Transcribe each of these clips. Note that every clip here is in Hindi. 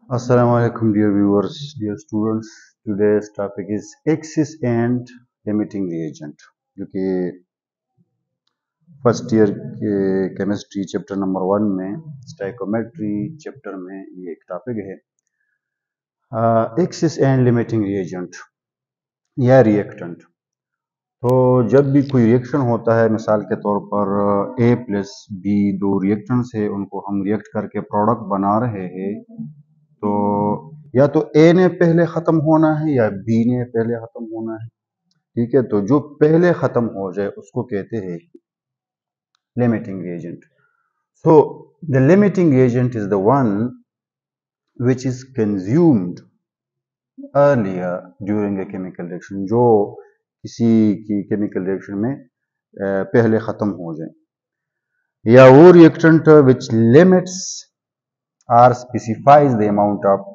Assalamualaikum dear viewers, dear students. Today's topic is axis and limiting reagent जो कि फर्स्ट ईयर के केमिस्ट्री चैप्टर नंबर 1 में स्टाइकोमेट्री चैप्टर में ये एक टॉपिक है। एक्सिस एंड लिमिटिंग रिएजेंट या रिएक्टेंट। तो जब भी कोई रिएक्शन होता है, मिसाल के तौर पर A प्लस बी दो रिएक्टेंट्स है, उनको हम रिएक्ट करके प्रोडक्ट बना रहे हैं, तो या तो ए ने पहले खत्म होना है या बी ने पहले खत्म होना है। ठीक है, तो जो पहले खत्म हो जाए उसको कहते हैं limiting reagent. So the limiting reagent is the one which is consumed earlier during a chemical reaction, जो किसी की केमिकल रिएक्शन में पहले खत्म हो जाए, या वो reactant which limits are specifies the amount of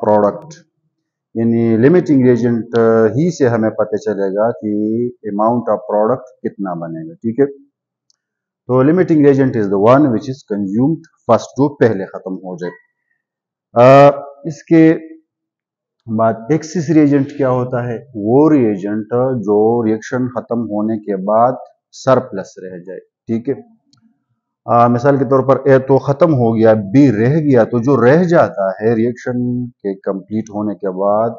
product. यानी लिमिटिंग रिएजेंट ही से हमें पता चलेगा कि अमाउंट ऑफ प्रोडक्ट कितना बनेगा। ठीक है, तो limiting reagent is the one which is consumed first, जो पहले खत्म हो जाए। इसके बाद एक्सिस रिएजेंट क्या होता है? वो रिएजेंट जो रिएक्शन खत्म होने के बाद सरप्लस रह जाए। ठीक है, मिसाल के तौर पर ए तो खत्म हो गया, बी रह गया, तो जो रह जाता है रिएक्शन के कंप्लीट होने के बाद,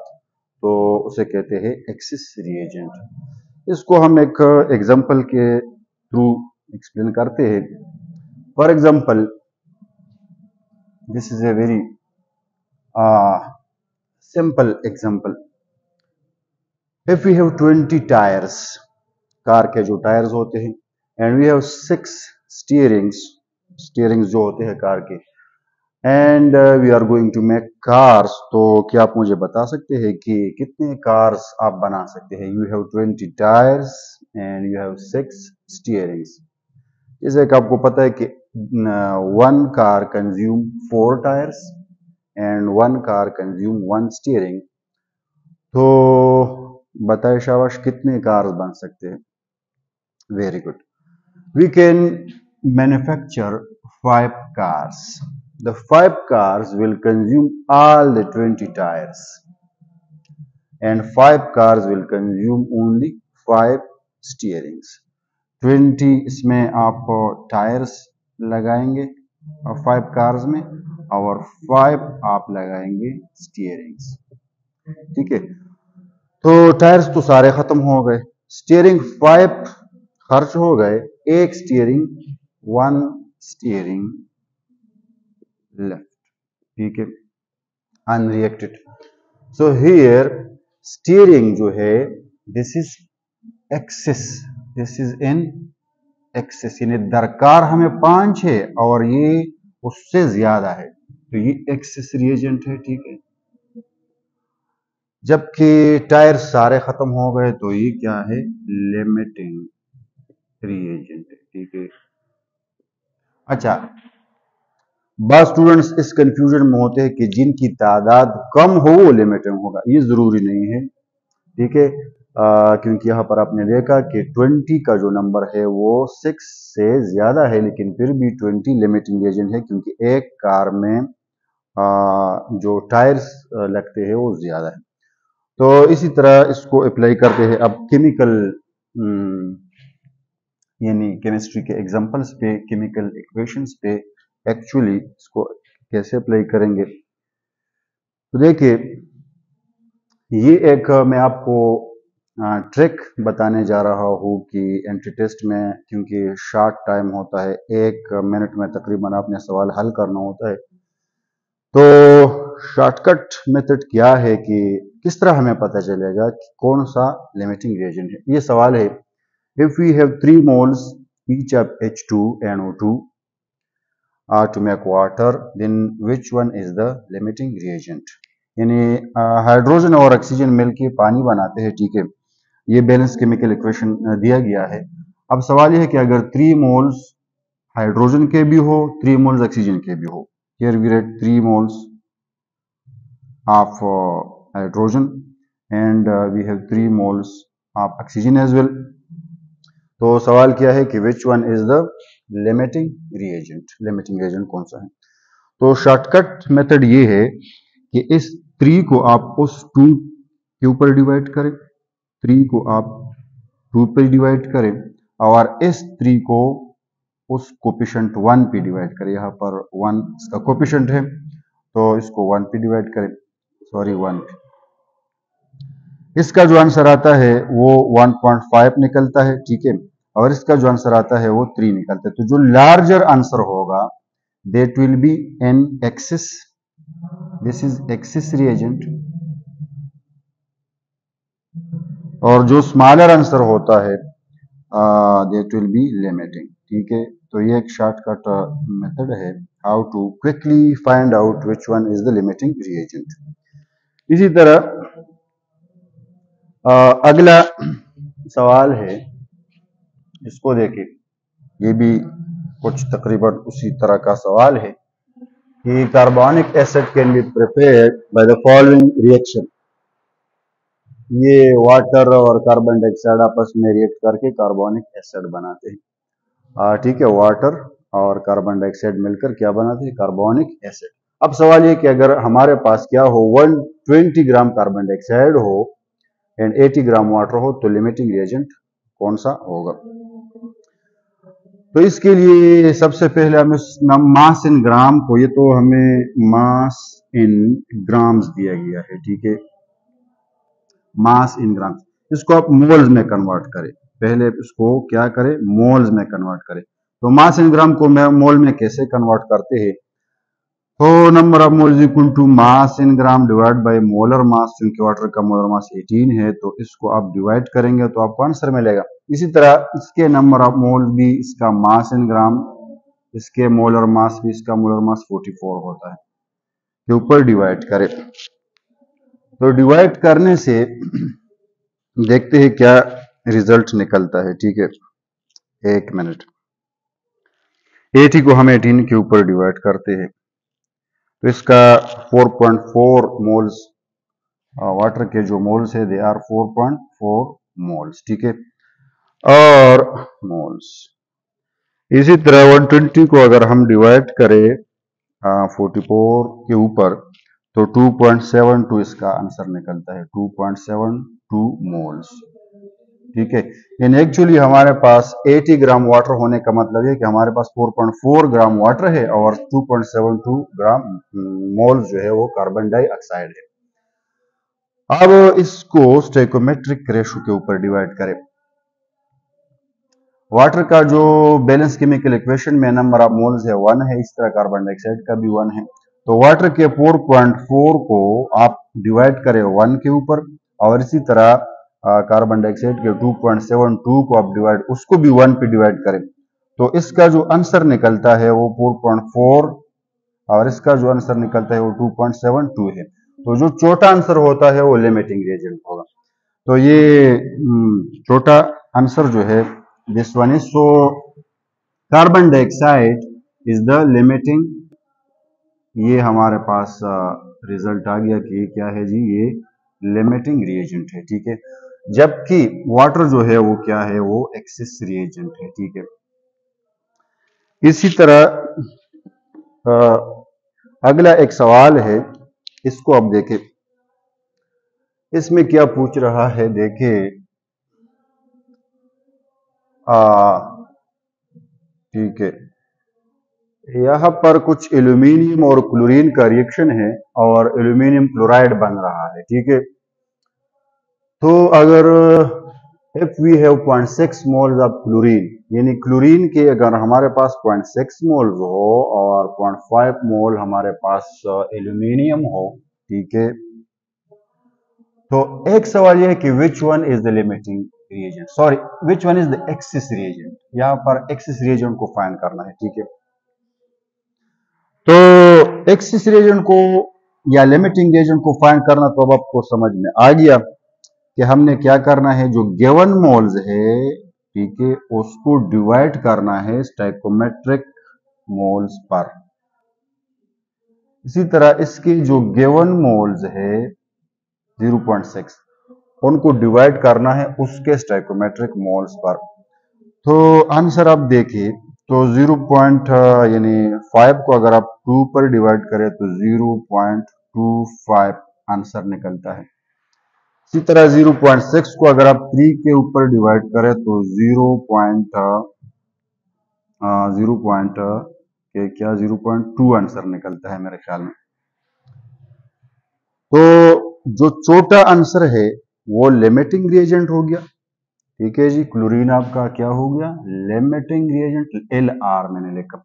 तो उसे कहते हैं एक्सिस रिएजेंट। इसको हम एक एग्जांपल के थ्रू एक्सप्लेन करते हैं। For example, this is a very simple example. If we have 20 tyres, car के जो टायर्स होते हैं, एंड वी हैव 6 स्टीयरिंग्स जो होते हैं कार के, and we are going to make cars, तो क्या आप मुझे बता सकते हैं कि कितने कार्स आप बना सकते हैं? You have 20 tyres and you have 6 steerings. जैसे कि आपको पता है कि one car consume 4 tyres and one car consume 1 steering. तो बताए शाबाश, कितने कार्स बन सकते हैं? Very good, we can manufacture 5 cars. The 5 cars will consume all the 20 tires, and 5 cars will consume only 5 steerings. 20 इसमें आप टायर्स लगाएंगे और 5 कार्स में, और 5 आप लगाएंगे स्टीयरिंग्स। ठीक है, तो टायर्स तो सारे खत्म हो गए, स्टीयरिंग 5 खर्च हो गए, एक स्टीयरिंग 1 स्टीयरिंग लेफ्ट। ठीक है, अनरिएक्टेड। सो हियर स्टीयरिंग जो है, this is excess, this is in excess, यानी दरकार हमें 5 है और ये उससे ज्यादा है, तो ये एक्सेस रिएजेंट है। ठीक है, जबकि टायर सारे खत्म हो गए, तो ये क्या है? लिमिटिंग रिएजेंट है। ठीक है, अच्छा, बाद स्टूडेंट्स इस कंफ्यूजन में होते हैं कि जिनकी तादाद कम हो वो लिमिटिंग होगा। ये जरूरी नहीं है। ठीक है, क्योंकि यहाँ पर आपने देखा कि 20 का जो नंबर है वो 6 से ज्यादा है, लेकिन फिर भी 20 लिमिटिंग एजेंट है, क्योंकि एक कार में जो टायर्स लगते हैं वो ज्यादा है। तो इसी तरह इसको अप्लाई करते हैं अब केमिकल, यानी केमिस्ट्री के एग्जांपल्स पे, केमिकल इक्वेशंस पे। एक्चुअली इसको कैसे अप्लाई करेंगे, तो देखिए, ये एक मैं आपको ट्रिक बताने जा रहा हूँ कि एंट्री टेस्ट में, क्योंकि शॉर्ट टाइम होता है, 1 मिनट में तकरीबन आपने सवाल हल करना होता है, तो शॉर्टकट मेथड क्या है कि किस तरह हमें पता चलेगा कि कौन सा लिमिटिंग रिएजेंट है। ये सवाल है, if we have 3 moles each of H2NO2 to make water, then which one is the limiting reagent? यानी हाइड्रोजन और ऑक्सीजन मिलकर पानी बनाते हैं। ठीक है, ये बैलेंस केमिकल इक्वेशन दिया गया है। अब सवाल यह है कि अगर 3 moles हाइड्रोजन के भी हो, 3 moles ऑक्सीजन के भी हो, here we write 3 moles of hydrogen and we have 3 moles of oxygen as well. तो सवाल क्या है कि which one is the limiting reagent? Limiting reagent कौन सा है? तो शॉर्टकट मेथड ये है कि इस 3 को आप उस 2 के ऊपर डिवाइड करें, 3 को आप 2 पे डिवाइड करें और इस 3 को उस कोफिशिएंट 1 पे डिवाइड करें। यहाँ पर 1 इसका कोफिशिएंट है तो इसको 1 पे डिवाइड करें, सॉरी 1 पे। इसका जो आंसर आता है वो 1.5 निकलता है, ठीक है, और इसका जो आंसर आता है वो 3 निकलता है। तो जो लार्जर आंसर होगा that will be an excess, this is excess reagent, और जो स्मॉलर आंसर होता है that will be limiting, ठीक है। तो ये एक शॉर्टकट मेथड है how to quickly find out which one is the limiting reagent. इसी तरह अगला सवाल है, इसको देखिए, ये भी कुछ तकरीबन उसी तरह का सवाल है कि carbonic acid can be prepared by the following reaction. ये वाटर और कार्बन डाइऑक्साइड आपस में रिएक्ट करके कार्बोनिक एसिड बनाते हैं, ठीक है, वाटर और कार्बन डाइऑक्साइड मिलकर क्या बनाते हैं, कार्बोनिक एसिड। अब सवाल ये कि अगर हमारे पास क्या हो 120 ग्राम कार्बन डाइऑक्साइड हो एंड 80 ग्राम वाटर हो तो लिमिटिंग रिएजेंट कौन सा होगा। तो इसके लिए सबसे पहले हमें मास इन ग्राम को, ये तो हमें मास इन ग्राम्स दिया गया है, ठीक है, मास इन ग्राम, इसको आप मोल्स में कन्वर्ट करें, पहले इसको क्या करें, मोल्स में कन्वर्ट करें। तो मास इन ग्राम को मोल में कैसे कन्वर्ट करते हैं, तो number of moles equal to mass in gram divide by molar mass, क्योंकि वाटर का मोलर मास 18 है तो इसको आप डिवाइड करेंगे तो आपको आंसर मिलेगा। इसी तरह इसके नंबर ऑफ मोल्स भी इसका मास इन ग्राम, इसके मोलर मास भी, इसका मोलर मास 44 होता है, के ऊपर डिवाइड करें। तो डिवाइड करने से देखते हैं क्या रिजल्ट निकलता है, ठीक है, एक मिनट। 80 को हम 18 के ऊपर डिवाइड करते हैं तो इसका 4.4 मोल्स, वाटर के जो मोल्स है दे आर 4.4 मोल्स, ठीक है, और मोल्स। इसी तरह 120 को अगर हम डिवाइड करें 44 के ऊपर तो 2.72 इसका आंसर निकलता है, 2.72 मोल्स, ठीक है। इन एक्चुअली हमारे पास 80 ग्राम वाटर होने का मतलब है कि हमारे पास 4.4 ग्राम वाटर है और 2.72 ग्राम मोल जो है वो कार्बन डाइऑक्साइड है। अब इसको स्टोइकोमेट्रिक रेशो के ऊपर डिवाइड करें। वाटर का जो बैलेंस केमिकल इक्वेशन में नंबर ऑफ मोल्स है 1 है, इस तरह कार्बन डाइऑक्साइड का भी 1 है। तो वाटर के 4.4 को आप डिवाइड करें 1 के ऊपर और इसी तरह कार्बन डाइऑक्साइड के 2.72 को आप डिवाइड, उसको भी 1 पे डिवाइड करें तो इसका जो आंसर निकलता है वो 4.4 और इसका जो आंसर निकलता है वो 2.72 है। तो जो छोटा आंसर होता है वो लिमिटिंग रिएजेंट होगा। तो ये छोटा आंसर जो है this one is, so carbon dioxide is the limiting, ये हमारे पास रिजल्ट आ गया कि क्या है जी, ये लिमिटिंग रिएजेंट है, ठीक है, जबकि वाटर जो है वो क्या है, वो एक्सेस रिएजेंट है, ठीक है। इसी तरह अगला एक सवाल है, इसको आप देखें, इसमें क्या पूछ रहा है, देखिए, ठीक है, यहां पर कुछ एल्यूमिनियम और क्लोरीन का रिएक्शन है और एल्यूमिनियम क्लोराइड बन रहा है, ठीक है। तो अगर if we have 0.6 moles of chlorine, यानी क्लोरीन के अगर हमारे पास 0.6 मोल्स हो और 0.5 मोल हमारे पास एल्यूमिनियम हो, ठीक है, तो एक सवाल यह है कि विच one is the limiting reagent, sorry which one is the access reagent, यहां पर एक्सेस रिएजेंट को फाइंड करना है, ठीक है। तो एक्सेस रिएजेंट को या लिमिटिंग रिएजेंट को फाइंड करना तो अब आपको समझ में आ गया कि हमने क्या करना है, जो गिवन मोल्स है, ठीक है, उसको डिवाइड करना है स्टोइकोमेट्रिक मोल्स पर। इसी तरह इसके जो गिवन मोल्स है 0.6 उनको डिवाइड करना है उसके स्टोइकोमेट्रिक मोल्स पर। तो आंसर आप देखिए तो 0 पॉइंट यानी 5 को अगर आप 2 पर डिवाइड करें तो 0.25 आंसर निकलता है। इसी तरह 0.6 को अगर आप 3 के ऊपर डिवाइड करें तो 0.2 आंसर निकलता है मेरे ख्याल में। तो जो छोटा आंसर है वो लिमिटिंग रिएजेंट हो गया। ठीक है जी, क्लोरीन आपका क्या हो गया, लिमिटिंग रिएजेंट, LR मैंने लिखा।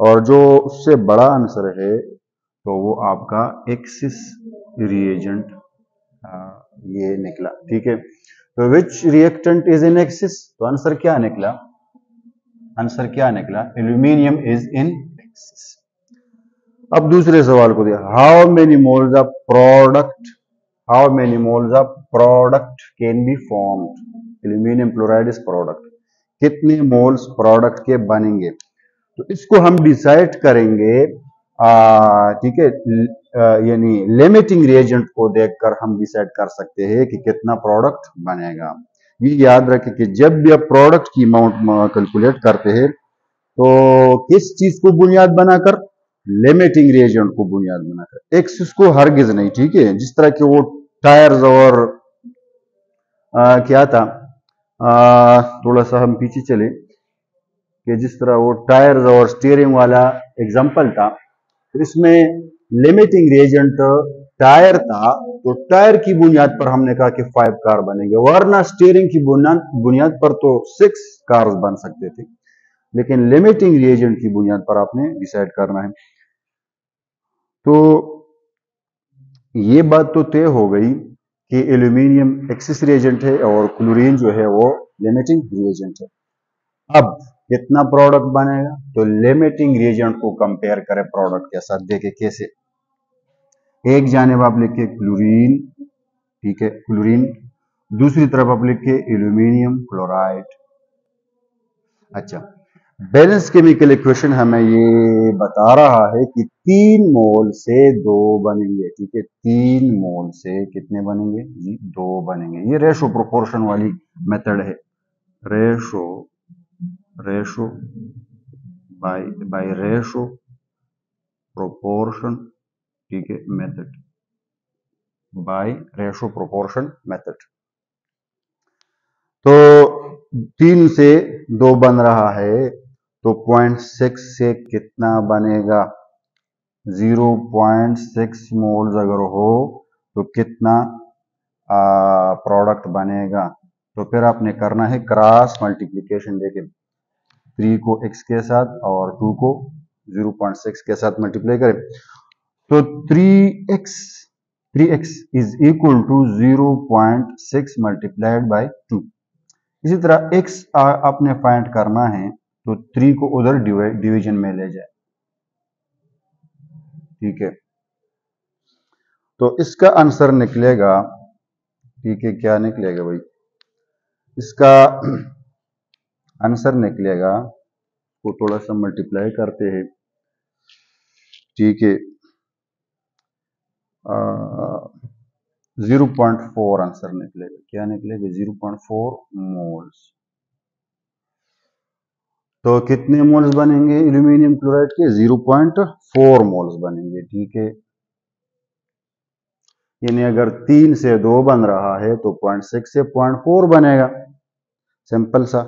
और जो उससे बड़ा आंसर है तो वो आपका एक्सिस रिएजेंट ये निकला। ठीक है, तो विच रिएक्टेंट इज इन एक्सिस, तो आंसर क्या निकला, आंसर क्या निकला, एल्यूमिनियम इज इन एक्सिस। अब दूसरे सवाल को दिया, how many moles of product, how many moles of product can be formed, aluminium chloride is product, कितने मोल्स प्रोडक्ट के बनेंगे। तो इसको हम डिसाइड करेंगे, ठीक है, यानी लिमिटिंग रिएजेंट को देखकर हम डिसाइड कर सकते हैं कि कितना प्रोडक्ट बनेगा। ये याद रखें कि जब भी आप प्रोडक्ट की अमाउंट कैलकुलेट करते हैं तो किस चीज को बुनियाद बनाकर, लिमिटिंग रिएजेंट को बुनियाद बनाकर, एक्सिस को हरगिज नहीं। ठीक है, जिस तरह के वो टायर्स और क्या था, थोड़ा सा हम पीछे चले कि जिस तरह वो टायर्स और स्टीयरिंग वाला एग्जांपल था, तो इसमें लिमिटिंग रिएजेंट टायर था, तो टायर की बुनियाद पर हमने कहा कि 5 कार बनेंगे, वरना स्टीयरिंग की बुनियाद पर तो 6 कार्स बन सकते थे, लेकिन लिमिटिंग रिएजेंट की बुनियाद पर आपने डिसाइड करना है। तो ये बात तो तय हो गई कि एल्यूमिनियम एक्सिस रिएजेंट है और क्लोरीन जो है वो लिमिटिंग रिएजेंट है। अब कितना प्रोडक्ट बनेगा, तो लिमिटिंग रिएजेंट को कंपेयर करें प्रोडक्ट के साथ, देखें कैसे। एक जानिब आप लिखे क्लोरीन, ठीक है, क्लोरीन, दूसरी तरफ आप लिखे एल्यूमिनियम क्लोराइड। अच्छा, बैलेंस केमिकल इक्वेशन हमें ये बता रहा है कि 3 मोल से 2 बनेंगे। ठीक है, 3 मोल से कितने बनेंगे जी, 2 बनेंगे। ये रेशो प्रोपोर्शन वाली मेथड है, ratio ratio by ratio proportion, ठीक है, method, bye ratio proportion method. तो 3 से 2 बन रहा है, तो 0.6 से कितना बनेगा, 0.6 मोल्स अगर हो तो कितना प्रोडक्ट बनेगा। तो फिर आपने करना है क्रॉस मल्टीप्लीकेशन, देखिए 3 को x के साथ और 2 को 0.6 के साथ मल्टीप्लाई करें तो 3x is equal to 0.6 multiplied by 2। इसी तरह x आपने फाइंड करना है तो 3 को उधर डिवीजन में ले जाए। ठीक है, तो इसका आंसर निकलेगा, ठीक है, क्या निकलेगा भाई, इसका आंसर निकलेगा, को थोड़ा सा मल्टीप्लाई करते हैं। ठीक है, 0.4 आंसर निकलेगा, क्या निकलेगा, 0.4 मोल्स। तो कितने मोल्स बनेंगे एल्यूमिनियम क्लोराइड के, 0.4 मोल्स बनेंगे। ठीक है, यानी अगर 3 से 2 बन रहा है तो 0.6 से 0.4 बनेगा, सिंपल सा।